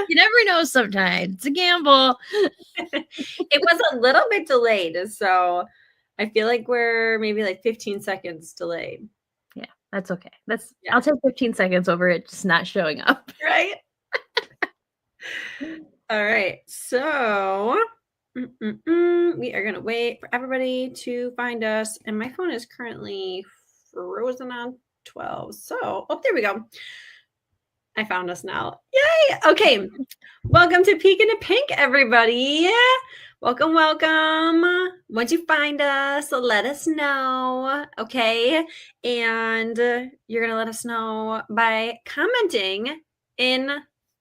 You never know sometimes. It's a gamble. It was a little bit delayed, so I feel like we're maybe like 15 seconds delayed. Yeah, that's okay. Yeah. I'll take 15 seconds over it just not showing up. Right? All right. So we are going to wait for everybody to find us. And my phone is currently frozen on 12. So, oh, there we go. I found us now. Yay. Okay. Welcome to Peek into Pink, everybody. Welcome, welcome. Once you find us, let us know. Okay. And you're going to let us know by commenting in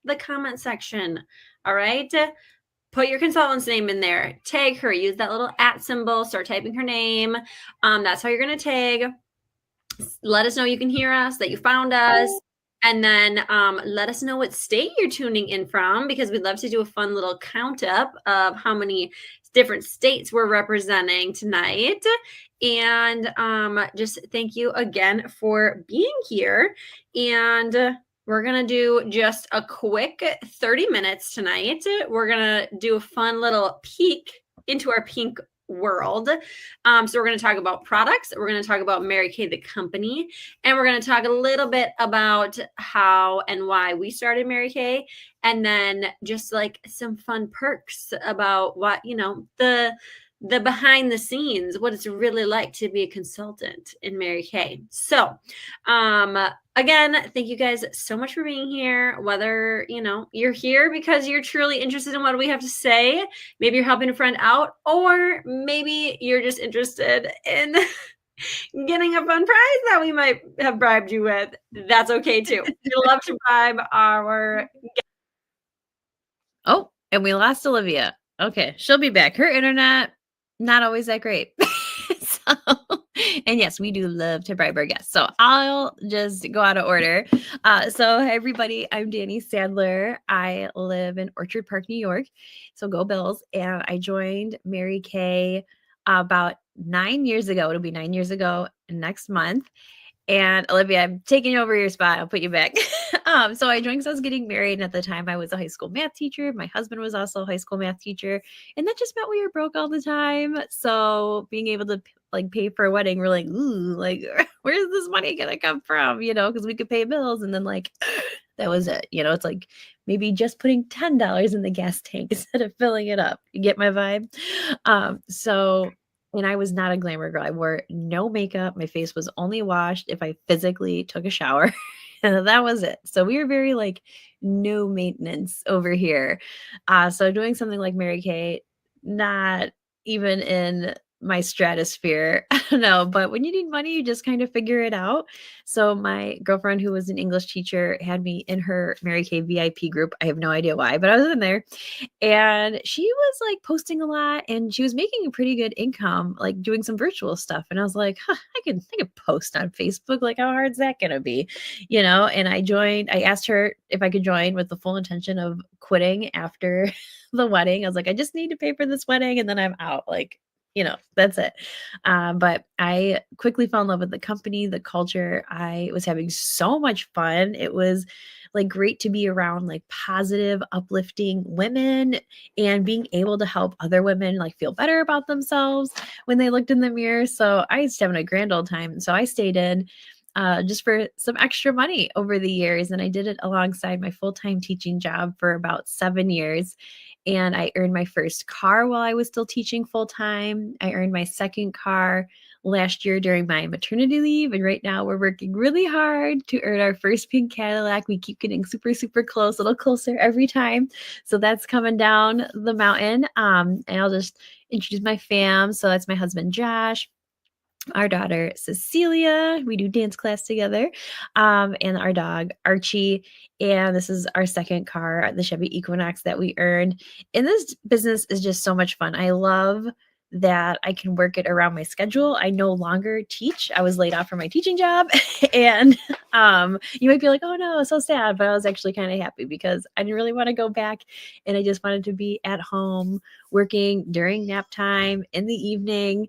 the comment section. All right. Put your consultant's name in there. Tag her. Use that little @ symbol. Start typing her name. That's how you're going to tag. Let us know you can hear us, that you found us. And then let us know what state you're tuning in from, because we'd love to do a fun little count up of how many different states we're representing tonight. And just thank you again for being here. And we're going to do just a quick 30 minutes tonight. We're going to do a fun little peek into our pink world. So we're going to talk about products. We're going to talk about Mary Kay, the company, and we're going to talk a little bit about how and why we started Mary Kay, and then just like some fun perks about what, the behind the scenes, what it's really like to be a consultant in Mary Kay. So, again, thank you guys so much for being here. Whether, you're here because you're truly interested in what we have to say, maybe you're helping a friend out, or maybe you're just interested in getting a fun prize that we might have bribed you with. That's okay too. We love to bribe our guests. Oh, and we lost Olivia. Okay, she'll be back. Her internet, not always that great. And yes, we do love to bribe our guests. So I'll just go out of order. So everybody, I'm Danny Sadler. I live in Orchard Park, New York. So go Bills. And I joined Mary Kay about 9 years ago. It'll be 9 years ago next month. And Olivia, I'm taking over your spot. I'll put you back. So I joined because I was getting married. And at the time I was a high school math teacher. My husband was also a high school math teacher. And that just meant we were broke all the time. So being able to pay for a wedding, we're like, ooh, where's this money going to come from? Because we could pay bills. And then that was it. It's like maybe just putting $10 in the gas tank instead of filling it up. You get my vibe? And I was not a glamour girl. I wore no makeup. My face was only washed if I physically took a shower. And that was it. So we were very no maintenance over here. So doing something like Mary Kay, not even in my stratosphere. I don't know, but when you need money, you just kind of figure it out. So my girlfriend, who was an English teacher, had me in her Mary Kay VIP group. I have no idea why, but I was in there. And she was posting a lot, and she was making a pretty good income, doing some virtual stuff. And I was like, I could post on Facebook. How hard is that going to be? And I asked her if I could join with the full intention of quitting after the wedding. I was like, I just need to pay for this wedding and then I'm out. That's it. But I quickly fell in love with the company, the culture. I was having so much fun. It was great to be around positive, uplifting women and being able to help other women feel better about themselves when they looked in the mirror. So I was having a grand old time. So I stayed in just for some extra money over the years. And I did it alongside my full-time teaching job for about 7 years. And I earned my first car while I was still teaching full-time. I earned my second car last year during my maternity leave. And right now we're working really hard to earn our first pink Cadillac. We keep getting super, super close, a little closer every time. So that's coming down the mountain. And I'll just introduce my fam. So that's my husband, Josh, our daughter, Cecilia. We do dance class together. And our dog, Archie. And this is our second car, the Chevy Equinox that we earned. And this business is just so much fun. I love that I can work it around my schedule. I no longer teach. I was laid off from my teaching job. And you might be like, oh no, so sad. But I was actually kind of happy because I didn't really want to go back. And I just wanted to be at home working during nap time in the evening.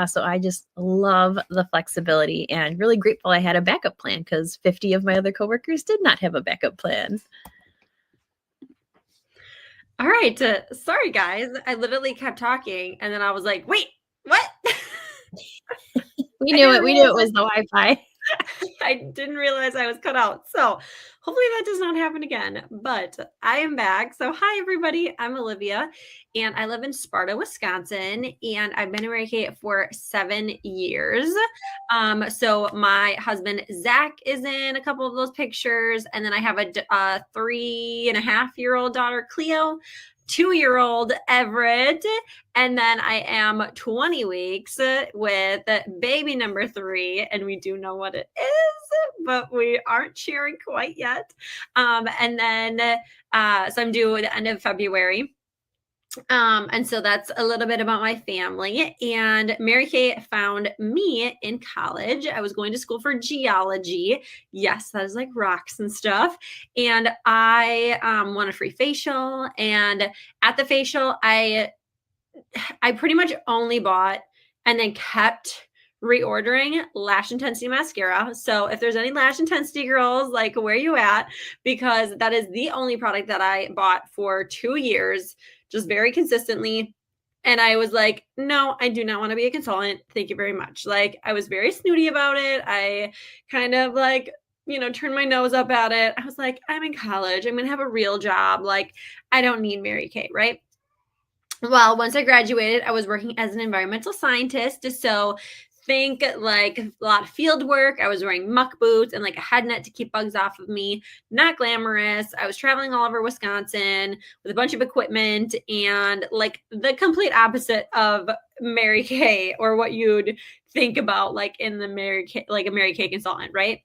So I just love the flexibility and really grateful I had a backup plan because 50 of my other coworkers did not have a backup plan. All right. Sorry, guys. I literally kept talking and then I was like, wait, what? We I knew didn't it. We knew realize it was the Wi-Fi. I didn't realize I was cut out. So hopefully that does not happen again. But I am back. So hi everybody. I'm Olivia and I live in Sparta, Wisconsin. And I've been in Mary Kay for 7 years. So my husband Zach is in a couple of those pictures. And then I have a 3.5-year-old daughter, Cleo. 2-year-old Everett, and then I am 20 weeks with baby number 3, and we do know what it is, but we aren't sharing quite yet. And then, so I'm due at the end of February. And so that's a little bit about my family. And Mary Kay found me in college. I was going to school for geology. Yes, that is like rocks and stuff. And I won a free facial. And at the facial, I pretty much only bought and then kept reordering Lash Intensity mascara. So if there's any Lash Intensity girls, like where you at? Because that is the only product that I bought for 2 years, just very consistently. And I was like, no, I do not want to be a consultant. Thank you very much. Like I was very snooty about it. I kind of like, turned my nose up at it. I was like, I'm in college. I'm going to have a real job. Like I don't need Mary Kay, right? Well, once I graduated, I was working as an environmental scientist. So think like a lot of field work. I was wearing muck boots and like a head net to keep bugs off of me. Not glamorous. I was traveling all over Wisconsin with a bunch of equipment and like the complete opposite of Mary Kay or what you'd think about like in the Mary Kay, like a Mary Kay consultant, right?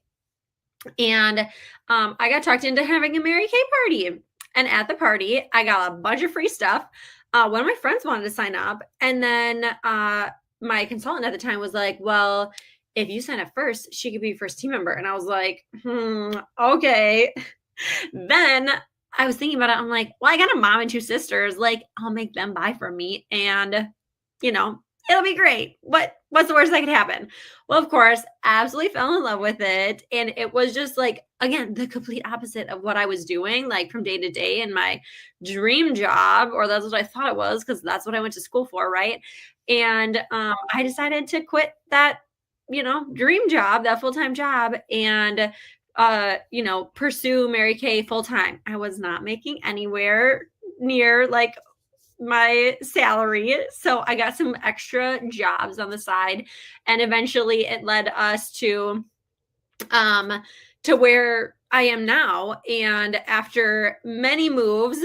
And I got talked into having a Mary Kay party. And at the party, I got a bunch of free stuff. One of my friends wanted to sign up. And then my consultant at the time was like, well, if you sign up first, she could be first team member. And I was like, okay. Then I was thinking about it. I'm like, well, I got a mom and 2 sisters. Like, I'll make them buy from me. And, it'll be great. What's the worst that could happen? Well, of course, absolutely fell in love with it. And it was just like, again, the complete opposite of what I was doing, like from day to day in my dream job, or that's what I thought it was, because that's what I went to school for, right? And I decided to quit that, dream job, that full-time job, and pursue Mary Kay full time. I was not making anywhere near like my salary. So I got some extra jobs on the side. And eventually it led us to where I am now. And after many moves,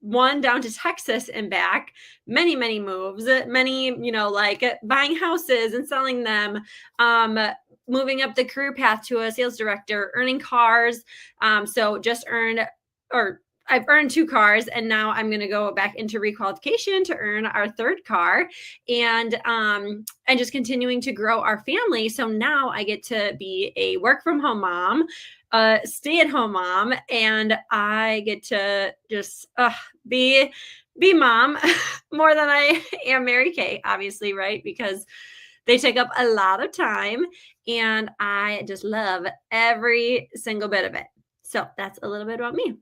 one down to Texas and back, many, many moves, many, like buying houses and selling them, moving up the career path to a sales director, earning cars. So just I've earned 2 cars, and now I'm going to go back into requalification to earn our 3rd car, and just continuing to grow our family. So now I get to be a work from home mom, stay at home mom, and I get to just be mom more than I am Mary Kay, obviously, right? Because they take up a lot of time, and I just love every single bit of it. So that's a little bit about me.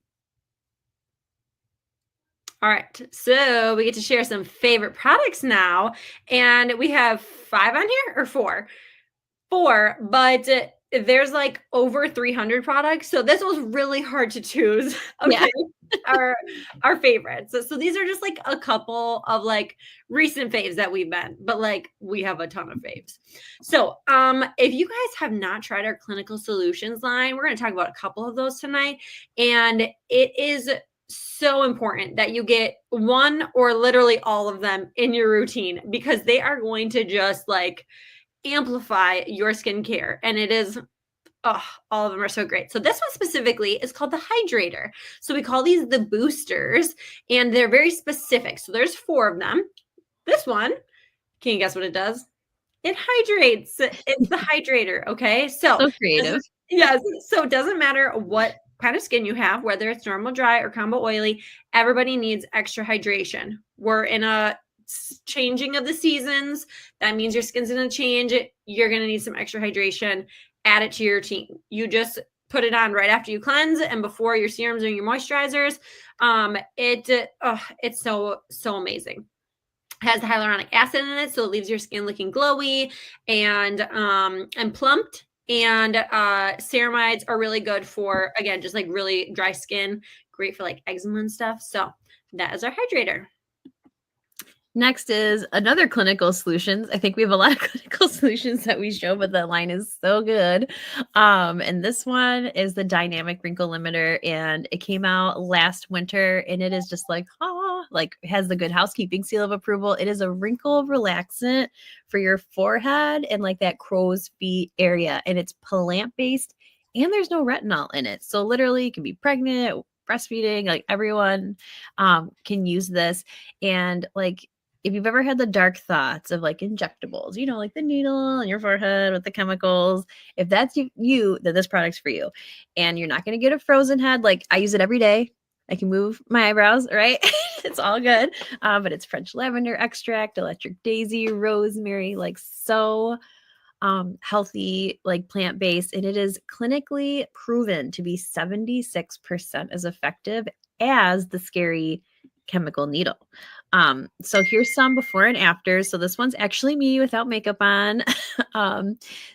All right, so we get to share some favorite products now, and we have 5 on here, or 4? 4, but there's like over 300 products, so this was really hard to choose. Okay, yeah. our favorites. So these are just like a couple of like recent faves that we've been, but like we have a ton of faves. So if you guys have not tried our clinical solutions line, we're going to talk about a couple of those tonight, and it is so important that you get one or literally all of them in your routine, because they are going to just like amplify your skincare. And it is, all of them are so great. So this one specifically is called the Hydrator. So we call these the boosters, and they're very specific. So there's 4 of them. This one, can you guess what it does? It hydrates. It's the Hydrator. Okay. So creative. Yes. So it doesn't matter what kind of skin you have, whether it's normal dry or combo oily, everybody needs extra hydration. We're in a changing of the seasons. That means your skin's going to change. You're going to need some extra hydration. Add it to your routine. You just put it on right after you cleanse and before your serums or your moisturizers. It's so amazing. Has hyaluronic acid in it, so it leaves your skin looking glowy and plumped. And ceramides are really good for, again, just like really dry skin, great for like eczema and stuff. So that is our hydrator. Next is another clinical solutions. I think we have a lot of clinical solutions that we show, but the line is so good. And this one is the Dynamic Wrinkle Limiter, and it came out last winter, and it is just like, like has the Good Housekeeping seal of approval. It is a wrinkle relaxant for your forehead and like that crow's feet area, and it's plant-based, and there's no retinol in it. So literally, you can be pregnant, breastfeeding, like everyone can use this. And like, if you've ever had the dark thoughts of like injectables, you know, like the needle in your forehead with the chemicals, if that's you, then this product's for you. And you're not going to get a frozen head. Like I use it every day. I can move my eyebrows, right? It's all good. But it's French lavender extract, electric daisy, rosemary, like so healthy, like plant-based. And it is clinically proven to be 76% as effective as the scary chemical needle. So here's some before and after. So this one's actually me without makeup on.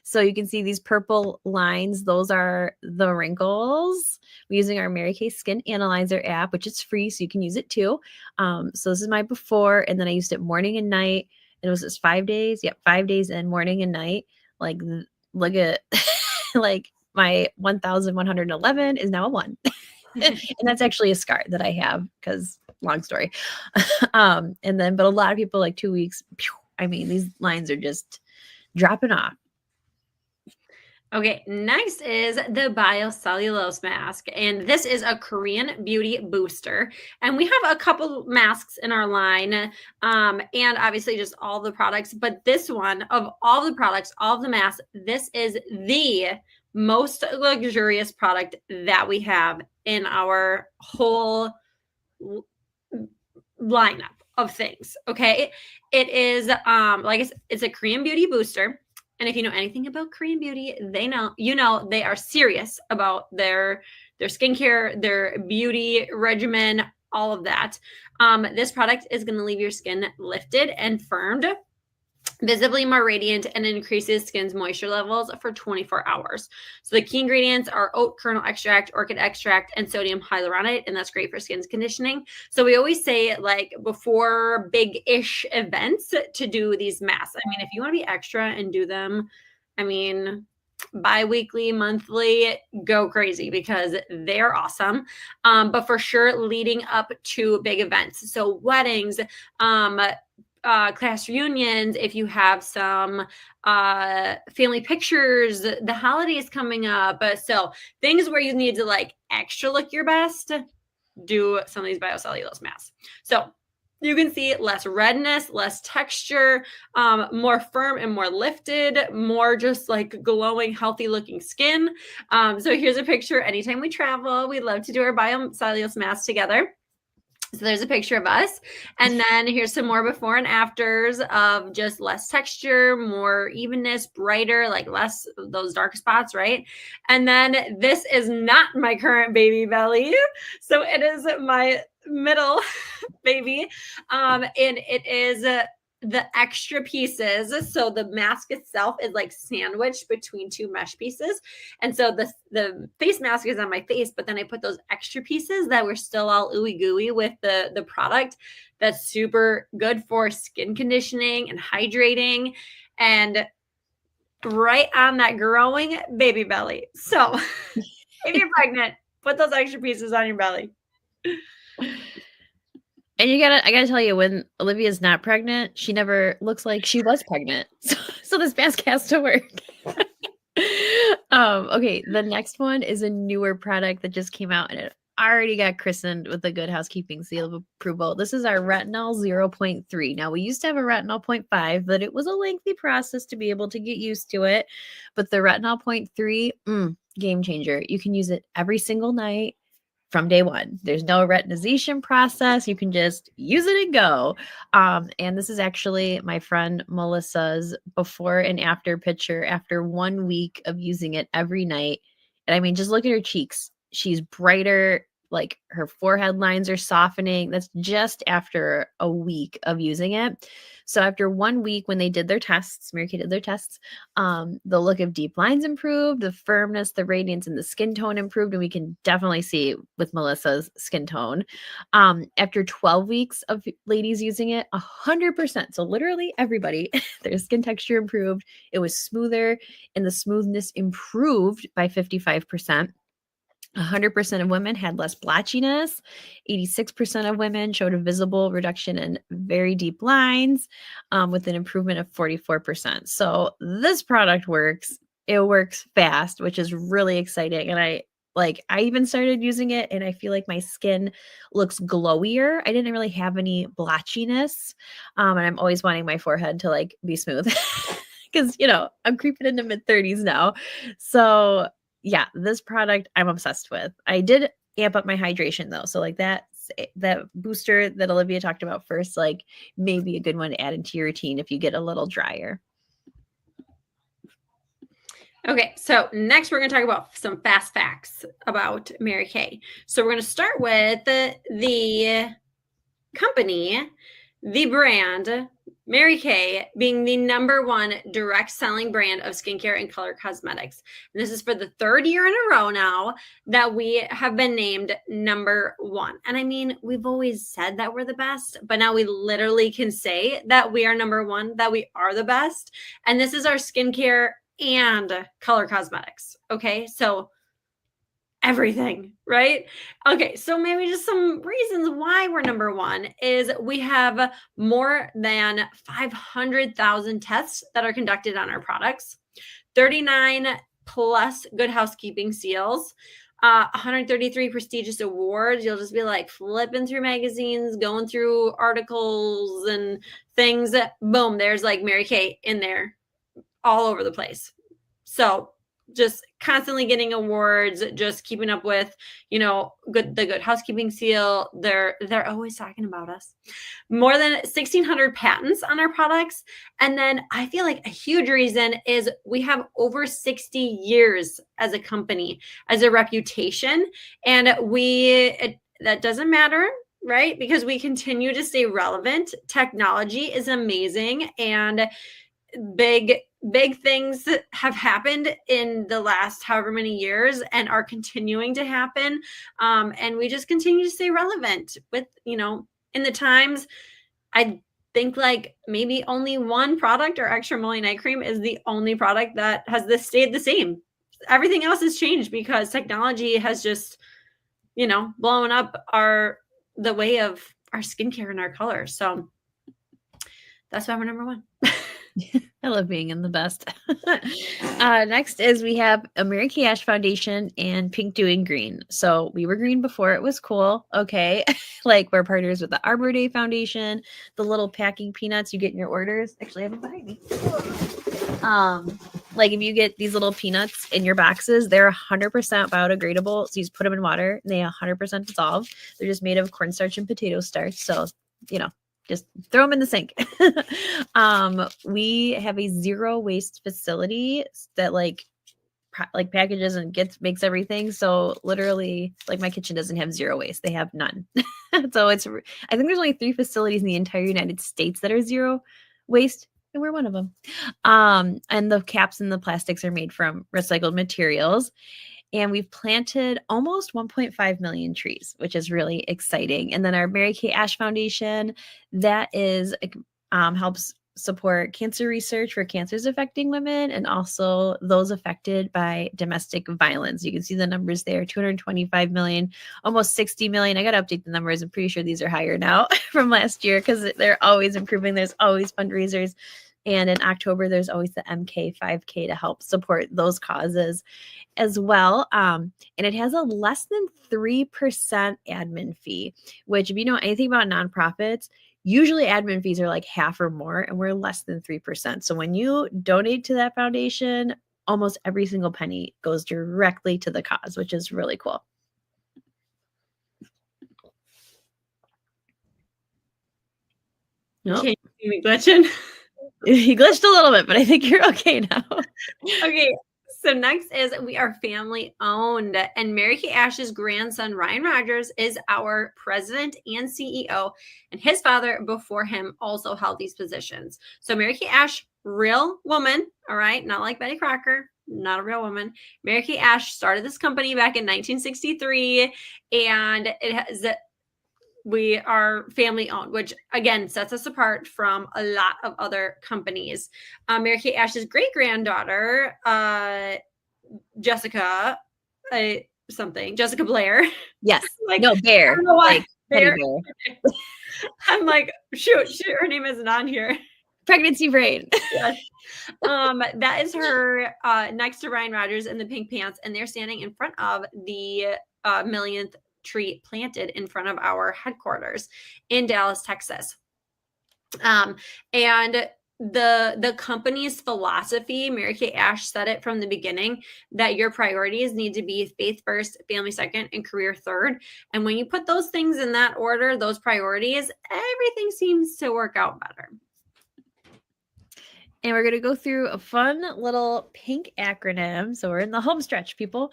So you can see these purple lines. Those are the wrinkles. We're using our Mary Kay Skin Analyzer app, which is free, so you can use it too. So this is my before, and then I used it morning and night. It was just 5 days. Yep, 5 days in, morning and night. Like, look at like my 1,111 is now a 1. And that's actually a scar that I have because long story. And then, but a lot of people like 2 weeks. I mean, these lines are just dropping off. Okay, next is the Biocellulose mask, and this is a Korean beauty booster. And we have a couple masks in our line, and obviously just all the products. But this one, of all the products, all of the masks, this is the most luxurious product that we have in our whole lineup of things. Okay, it is like I said, it's a Korean beauty booster. And if you know anything about Korean beauty, they are serious about their skincare, their beauty regimen, all of that. This product is going to leave your skin lifted and firmed, visibly more radiant, and increases skin's moisture levels for 24 hours. So the key ingredients are oat kernel extract, orchid extract, and sodium hyaluronate, and that's great for skin's conditioning. So we always say, like, before big-ish events to do these masks. I mean, if you want to be extra and do them, I mean, bi-weekly, monthly, go crazy because they're awesome. But for sure, leading up to big events. So weddings, class reunions, if you have some family pictures, the holidays coming up, so things where you need to like extra look your best, do some of these biocellulose masks. So you can see less redness, less texture, more firm and more lifted, more just like glowing, healthy looking skin. So here's a picture. Anytime we travel, we love to do our biocellulose masks together. So there's a picture of us. And then here's some more before and afters of just less texture, more evenness, brighter, like less of those dark spots, right? And then this is not my current baby belly. So it is my middle baby. And it is the extra pieces. So the mask itself is like sandwiched between two mesh pieces. And so the face mask is on my face, but then I put those extra pieces that were still all ooey gooey with the product. That's super good for skin conditioning and hydrating and right on that growing baby belly. So if you're pregnant, put those extra pieces on your belly. And I gotta tell you, when Olivia's not pregnant, she never looks like she was pregnant. So this mask has to work. Okay, the next one is a newer product that just came out, and it already got christened with the Good Housekeeping seal of approval. This is our Retinol 0.3. Now, we used to have a Retinol 0.5, but it was a lengthy process to be able to get used to it. But the Retinol 0.3, game changer. You can use it every single night from day one. There's no retinization process. You can just use it and go. And this is actually my friend Melissa's before and after picture after 1 week of using it every night. And I mean, just look at her cheeks. She's brighter, like her forehead lines are softening. That's just after a week of using it. So after 1 week, when they did their tests, Mary Kay did their tests, the look of deep lines improved, the firmness, the radiance, and the skin tone improved. And we can definitely see with Melissa's skin tone. After 12 weeks of ladies using it, 100%. So literally everybody, their skin texture improved. It was smoother, and the smoothness improved by 55%. 100% of women had less blotchiness. 86% of women showed a visible reduction in very deep lines, with an improvement of 44%. So this product works. It works fast, which is really exciting. And I even started using it and I feel like my skin looks glowier. I didn't really have any blotchiness. And I'm always wanting my forehead to like be smooth because, I'm creeping into mid-30s now. So yeah, this product I'm obsessed with. I did amp up my hydration though. So like that booster that Olivia talked about first, like maybe a good one to add into your routine if you get a little drier. Okay, so next we're going to talk about some fast facts about Mary Kay. So we're going to start with the company, the brand, Mary Kay, being the #1 direct selling brand of skincare and color cosmetics. And this is for the 3rd year in a row now that we have been named #1. And I mean, we've always said that we're the best, but now we literally can say that we are #1, that we are the best. And this is our skincare and color cosmetics. Okay, so everything, right? Okay, so maybe just some reasons why we're #1 is we have more than 500,000 tests that are conducted on our products, 39 plus Good Housekeeping seals, 133 prestigious awards. You'll just be like flipping through magazines, going through articles and things. Boom, there's like Mary Kay in there all over the place. So just constantly getting awards, just keeping up with, the Good Housekeeping seal. They're always talking about us. More than 1,600 patents on our products. And then I feel like a huge reason is we have over 60 years as a company, as a reputation. And that doesn't matter, right? Because we continue to stay relevant. Technology is amazing, and big things have happened in the last however many years and are continuing to happen. And we just continue to stay relevant with, in the times. I think like maybe only one product, or Extra Moly Night Cream, is the only product that has stayed the same. Everything else has changed because technology has just, blown up the way of our skincare and our color. So that's why we're #1. I love being in the best. Next is we have a Mary Kay Ash Foundation and Pink Doing Green. So we were green before it was cool. Okay. Like we're partners with the Arbor Day Foundation, the little packing peanuts you get in your orders. Actually, I have it behind me. Like if you get these little peanuts in your boxes, they're 100% biodegradable. So you just put them in water and they 100% dissolve. They're just made of cornstarch and potato starch. So, just throw them in the sink. We have a zero waste facility that like packages and makes everything. So literally like my kitchen doesn't have zero waste. They have none. So I think there's only 3 facilities in the entire United States that are zero waste. And we're one of them. And the caps and the plastics are made from recycled materials. And we've planted almost 1.5 million trees, which is really exciting. And then our Mary Kay Ash Foundation, that is helps support cancer research for cancers affecting women and also those affected by domestic violence. You can see the numbers there, 225 million, almost 60 million. I got to update the numbers. I'm pretty sure these are higher now from last year because they're always improving. There's always fundraisers. And in October, there's always the MK 5K to help support those causes as well. And it has a less than 3% admin fee, which if you know anything about nonprofits, usually admin fees are like half or more, and we're less than 3%. So when you donate to that foundation, almost every single penny goes directly to the cause, which is really cool. Nope. Can you see me glitching? He glitched a little bit, but I think you're okay now. Okay, So next is we are family owned, and Mary Kay Ash's grandson, Ryan Rogers, is our president and CEO, and his father before him also held these positions. So Mary Kay Ash, real woman, all right, not like Betty Crocker, not a real woman. Mary Kay Ash started this company back in 1963, and it has we are family owned, which again sets us apart from a lot of other companies. Mary Kay Ash's great granddaughter, Jessica Blair. Yes. Like, no, I Bear. don't know why. Like Teddy Bear. Bear. I'm like, shoot, her name isn't on here. Pregnancy brain. Yes. That is her next to Ryan Rogers in the pink pants, and they're standing in front of the millionth tree planted in front of our headquarters in Dallas, Texas. And the company's philosophy, Mary Kay Ash said it from the beginning, that your priorities need to be faith first, family second, and career third. And when you put those things in that order, those priorities, everything seems to work out better. And we're going to go through a fun little pink acronym. So we're in the home stretch, people.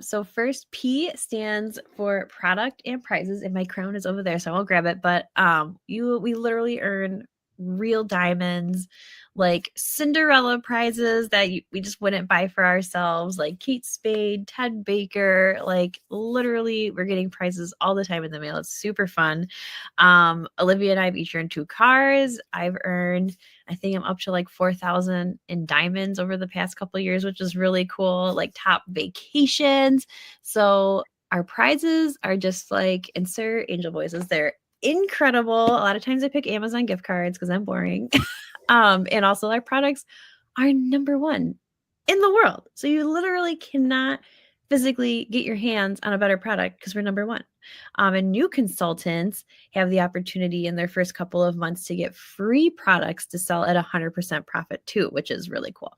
So first, P stands for product and prizes. And my crown is over there, so I won't grab it. But we literally earn real diamonds, like Cinderella prizes that we just wouldn't buy for ourselves, like Kate Spade, Ted Baker. Like literally, we're getting prizes all the time in the mail. It's super fun. Olivia and I have each earned 2 cars. I've earned, I think I'm up to like 4,000 in diamonds over the past couple of years, which is really cool. Like top vacations. So our prizes are just like, insert angel voices. They're incredible. A lot of times I pick Amazon gift cards because I'm boring. And also our products are number 1 in the world. So you literally cannot physically get your hands on a better product because we're number 1. And new consultants have the opportunity in their first couple of months to get free products to sell at 100% profit too, which is really cool.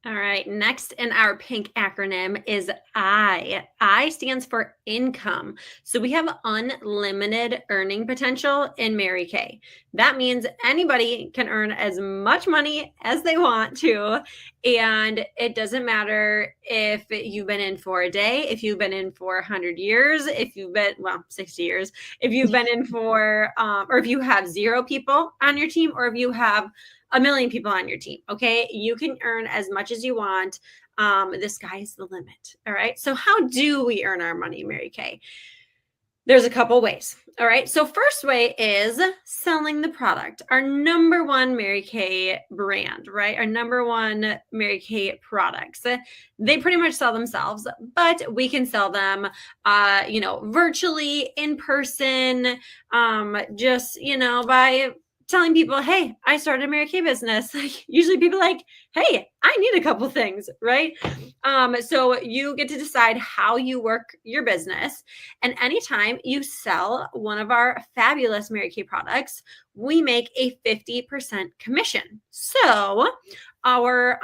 All right, next in our pink acronym is I. I stands for income. So we have unlimited earning potential in Mary Kay. That means anybody can earn as much money as they want to. And it doesn't matter if you've been in for a day, if you've been in for 100 years, if you've been, 60 years, if you've been in for, or if you have 0 people on your team, or if you have 1 million people on your team. Okay. You can earn as much as you want. The sky's the limit. All right. So how do we earn our money, Mary Kay? There's a couple ways. All right. So first way is selling the product, our number 1 Mary Kay brand, right? Our number 1 Mary Kay products. They pretty much sell themselves, but we can sell them, virtually, in person, just, by telling people, hey, I started a Mary Kay business. Usually people are like, hey, I need a couple things, right? So you get to decide how you work your business. And anytime you sell one of our fabulous Mary Kay products, we make a 50% commission. So our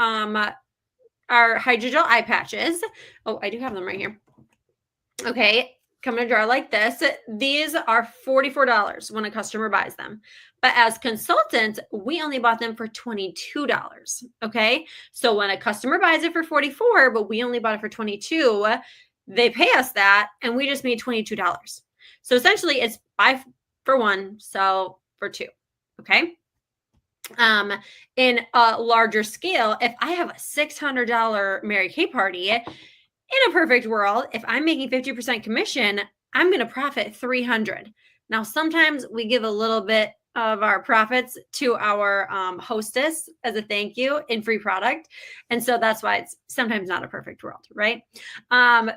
hydrogel eye patches, oh, I do have them right here. Okay, come in a jar like this. These are $44 when a customer buys them. But as consultants, we only bought them for $22. Okay. So when a customer buys it for $44, but we only bought it for $22, they pay us that and we just made $22. So essentially it's buy for 1, sell for 2. Okay. In a larger scale, if I have a $600 Mary Kay party, in a perfect world, if I'm making 50% commission, I'm going to profit $300. Now, sometimes we give a little bit of our profits to our hostess as a thank you in free product. And so that's why it's sometimes not a perfect world, right?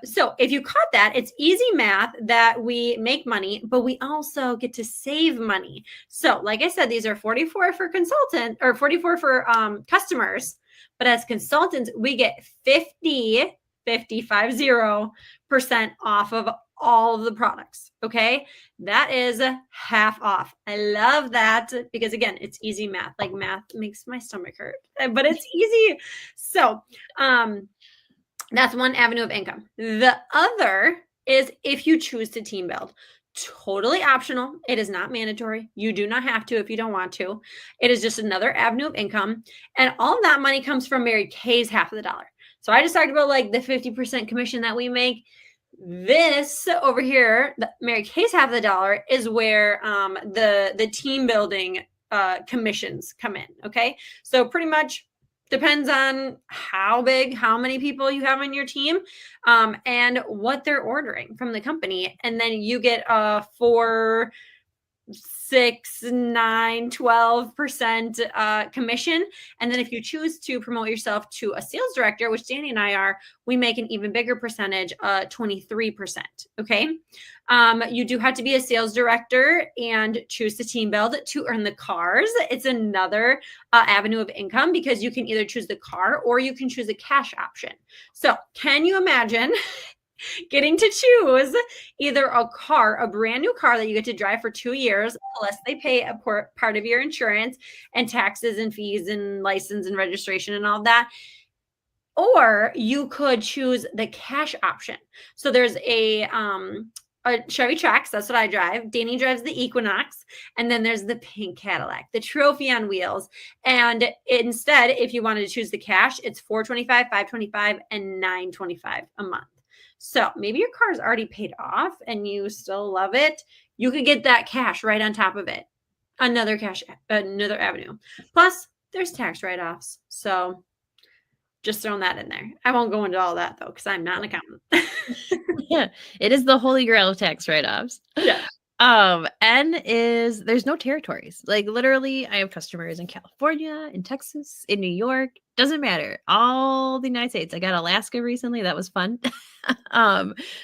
So if you caught that, it's easy math that we make money, but we also get to save money. So like I said, these are 44 for consultant or 44 for customers, but as consultants, we get 55% off of all of the products. Okay. That is half off. I love that because again, it's easy math. Like math makes my stomach hurt, but it's easy. So, that's one avenue of income. The other is if you choose to team build. totally optional. It is not mandatory. You do not have to if you don't want to. It is just another avenue of income. And all of that money comes from Mary Kay's half of the dollar. So I just talked about like the 50% commission that we make. This over here, the Mary Kay's half of the dollar, is where the team building commissions come in. Okay. So pretty much depends on how big, how many people you have on your team, and what they're ordering from the company. And then you get a 4, 6, 9, 12% commission. And then if you choose to promote yourself to a sales director, which Danny and I are, we make an even bigger percentage, 23%. Okay. You do have to be a sales director and choose the team build to earn the cars. It's another avenue of income because you can either choose the car or you can choose a cash option. So can you imagine getting to choose either a car, a brand new car that you get to drive for 2 years, plus they pay a part of your insurance and taxes and fees and license and registration and all that. Or you could choose the cash option. So there's a Chevy Trax. That's what I drive. Danny drives the Equinox. And then there's the pink Cadillac, the trophy on wheels. And instead, if you wanted to choose the cash, it's $425, $525, and $925 a month. So maybe your car is already paid off and you still love it. You could get that cash right on top of it. Another avenue. Plus, there's tax write-offs. So just throwing that in there. I won't go into all that though, because I'm not an accountant. Yeah, it is the holy grail of tax write-offs. Yeah. There's no territories. Like literally, I have customers in California, in Texas, in New York. Doesn't matter. All the United States. I got Alaska recently. That was fun.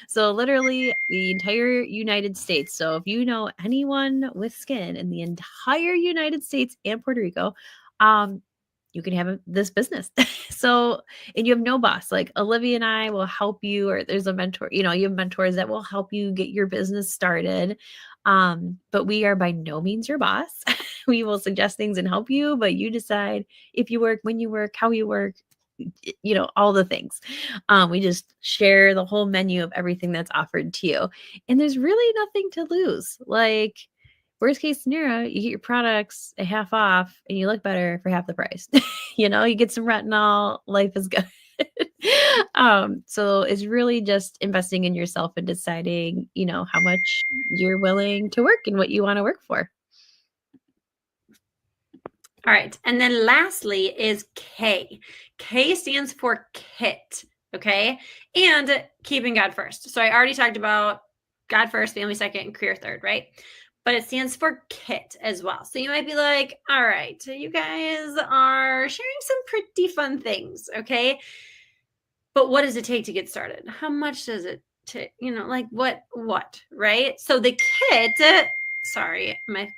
So literally the entire United States. So if you know anyone with skin in the entire United States and Puerto Rico, you can have this business. So, and you have no boss. Like Olivia and I will help you, or there's a mentor, you have mentors that will help you get your business started. But we are by no means your boss. We will suggest things and help you, but you decide if you work, when you work, how you work, all the things. We just share the whole menu of everything that's offered to you. And there's really nothing to lose. Like, worst case scenario, you get your products a half off and you look better for half the price. You get some retinol, life is good. So it's really just investing in yourself and deciding, how much you're willing to work and what you want to work for. All right. And then lastly is K. K stands for KIT. Okay. And keeping God first. So I already talked about God first, family second, and career third, right? But it stands for KIT as well. So you might be like, all right, so you guys are sharing some pretty fun things, okay? But what does it take to get started? How much does it take? Like what, right? So the KIT, sorry, my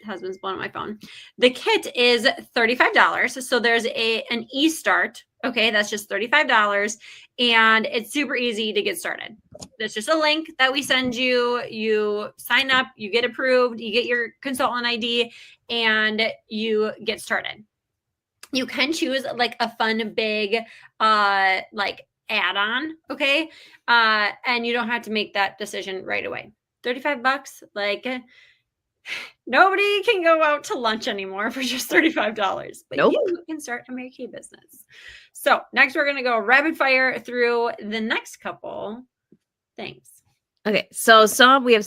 husband's blowing up my phone. The KIT is $35. So there's an e-start. Okay, that's just $35. And it's super easy to get started. There's just a link that we send you. You sign up, you get approved, you get your consultant ID, and you get started. You can choose like a fun, big, like add-on, okay? And you don't have to make that decision right away. $35, like nobody can go out to lunch anymore for just $35, but Nope. You can start a Mary Kay business. So next we're going to go rapid fire through the next couple things. Okay, so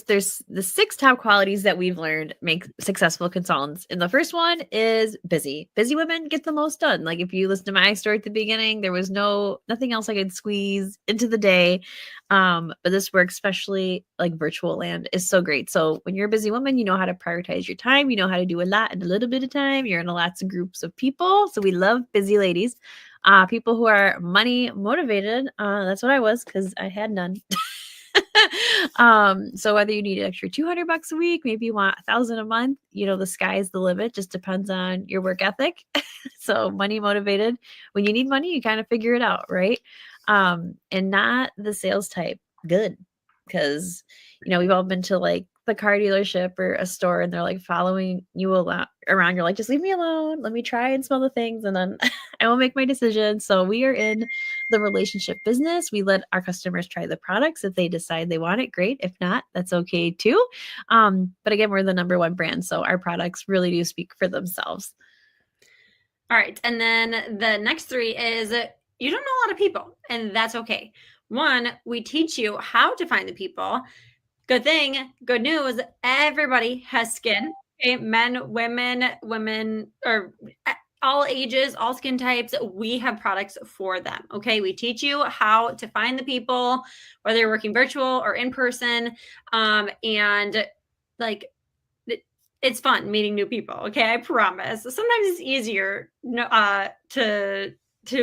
there's the 6 top qualities that we've learned make successful consultants. And the first one is busy. Busy women get the most done. Like if you listen to my story at the beginning, there was nothing else I could squeeze into the day. But this work, especially like virtual land, is so great. So when you're a busy woman, you know how to prioritize your time. You know how to do a lot in a little bit of time. You're in lots of groups of people. So we love busy ladies. People who are money motivated. That's what I was, because I had none. So whether you need an extra $200 a week, maybe you want $1,000 a month, the sky's the limit. Just depends on your work ethic. So money motivated. When you need money, you kind of figure it out, right? And not the sales type. Good. Because, we've all been to like the car dealership or a store and they're like following you around, you're like, just leave me alone. Let me try and smell the things and then I will make my decision. So we are in the relationship business. We let our customers try the products. If they decide they want it, great. If not, that's okay too. But again, we're the number one brand. So our products really do speak for themselves. All right. And then the next three is you don't know a lot of people, and that's okay. One, we teach you how to find the people. Good thing, good news, everybody has skin. Okay? Men, women, or all ages, all skin types. We have products for them. Okay. We teach you how to find the people, whether you're working virtual or in person. And like, it's fun meeting new people. Okay. I promise. Sometimes it's easier to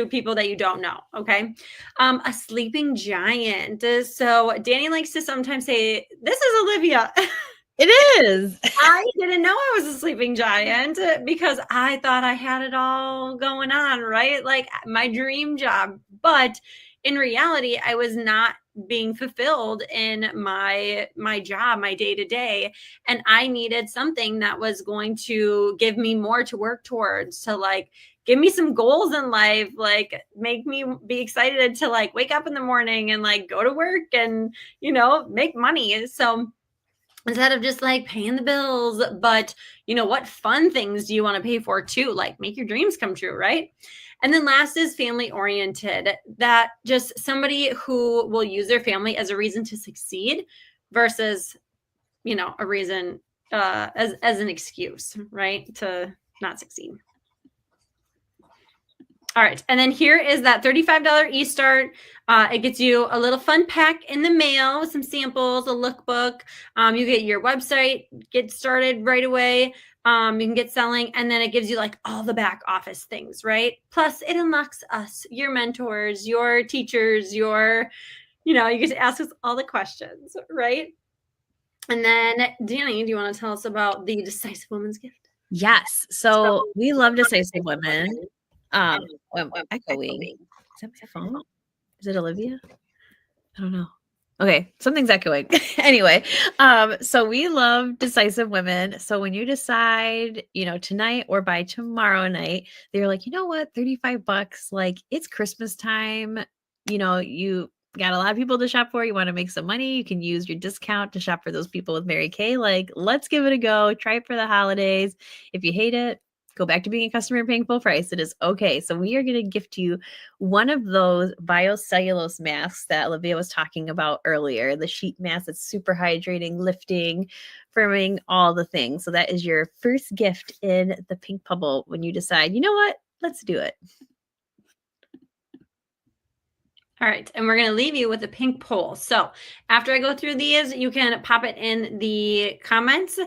people that you don't know. Okay. A sleeping giant. So Danny likes to sometimes say, "This is Olivia." It is. I didn't know I was a sleeping giant because I thought I had it all going on, right? Like my dream job. But in reality, I was not being fulfilled in my job, my day to day, and I needed something that was going to give me more to work towards, to like give me some goals in life, like make me be excited to like wake up in the morning and like go to work and, make money. So instead of just like paying the bills, but what fun things do you want to pay for too? Like make your dreams come true, right? And then last is family oriented, that just somebody who will use their family as a reason to succeed versus, a reason as an excuse, right? To not succeed. All right. And then here is that $35 eStart. It gets you a little fun pack in the mail with some samples, a lookbook. You get your website, get started right away. You can get selling, and then it gives you like all the back office things, right? Plus it unlocks us, your mentors, your teachers, you get to ask us all the questions, right? And then Danny, do you want to tell us about the Decisive Woman's Gift? Yes. So we love Decisive Women. I'm echoing. Is that my phone? Is it Olivia? I don't know. Okay, something's echoing. Anyway, so we love Decisive Women. So when you decide, tonight or by tomorrow night, they're like, you know what, $35, like it's Christmas time. You got a lot of people to shop for. You want to make some money. You can use your discount to shop for those people with Mary Kay. Like, let's give it a go. Try it for the holidays. If you hate it, go back to being a customer and paying full price. It is okay. So we are going to gift you one of those biocellulose masks that Olivia was talking about earlier, the sheet mask that's super hydrating, lifting, firming, all the things. So that is your first gift in the Pink Bubble when you decide, you know what, let's do it. All right, and we're going to leave you with a pink poll. So after I go through these, you can pop it in the comments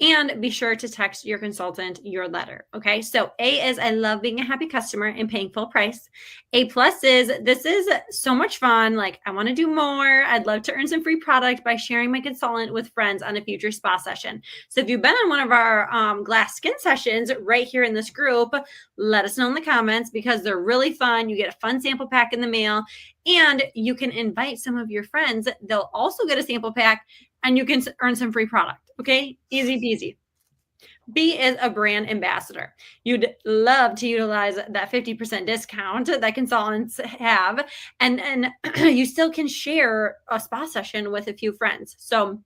and be sure to text your consultant your letter. Okay, so A is I love being a happy customer and paying full price. A plus is this is so much fun. Like I want to do more. I'd love to earn some free product by sharing my consultant with friends on a future spa session. So if you've been on one of our glass skin sessions right here in this group, let us know in the comments because they're really fun. You get a fun sample pack in the mail and you can invite some of your friends. They'll also get a sample pack and you can earn some free product. Okay, easy peasy. B is a brand ambassador. You'd love to utilize that 50% discount that consultants have, and you still can share a spa session with a few friends. So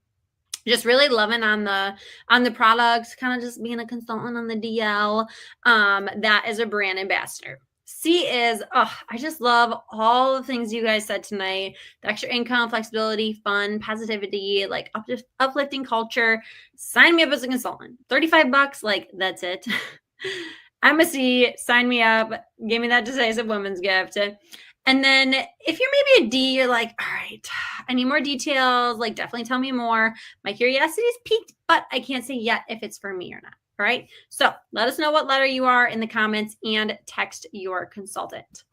just really loving on the products, kind of just being a consultant on the DL. That is a brand ambassador. C is, I just love all the things you guys said tonight. The extra income, flexibility, fun, positivity, like uplifting culture. Sign me up as a consultant. $35, like that's it. I'm a C, sign me up. Give me that Decisive Women's Gift. And then if you're maybe a D, you're like, all right, I need more details. Like definitely tell me more. My curiosity is piqued, but I can't say yet if it's for me or not. All right. So let us know what letter you are in the comments and text your consultant.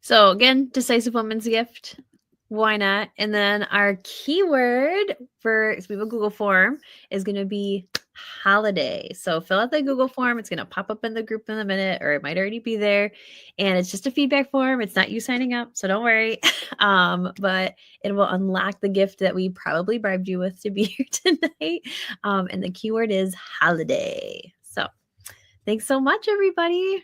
So again, Decisive Women's Gift. Why not? And then our keyword for we have a Google form is going to be holiday. So fill out the Google form. It's going to pop up in the group in a minute, or it might already be there. And it's just a feedback form. It's not you signing up, so don't worry. But it will unlock the gift that we probably bribed you with to be here tonight. And the keyword is holiday. So thanks so much, everybody.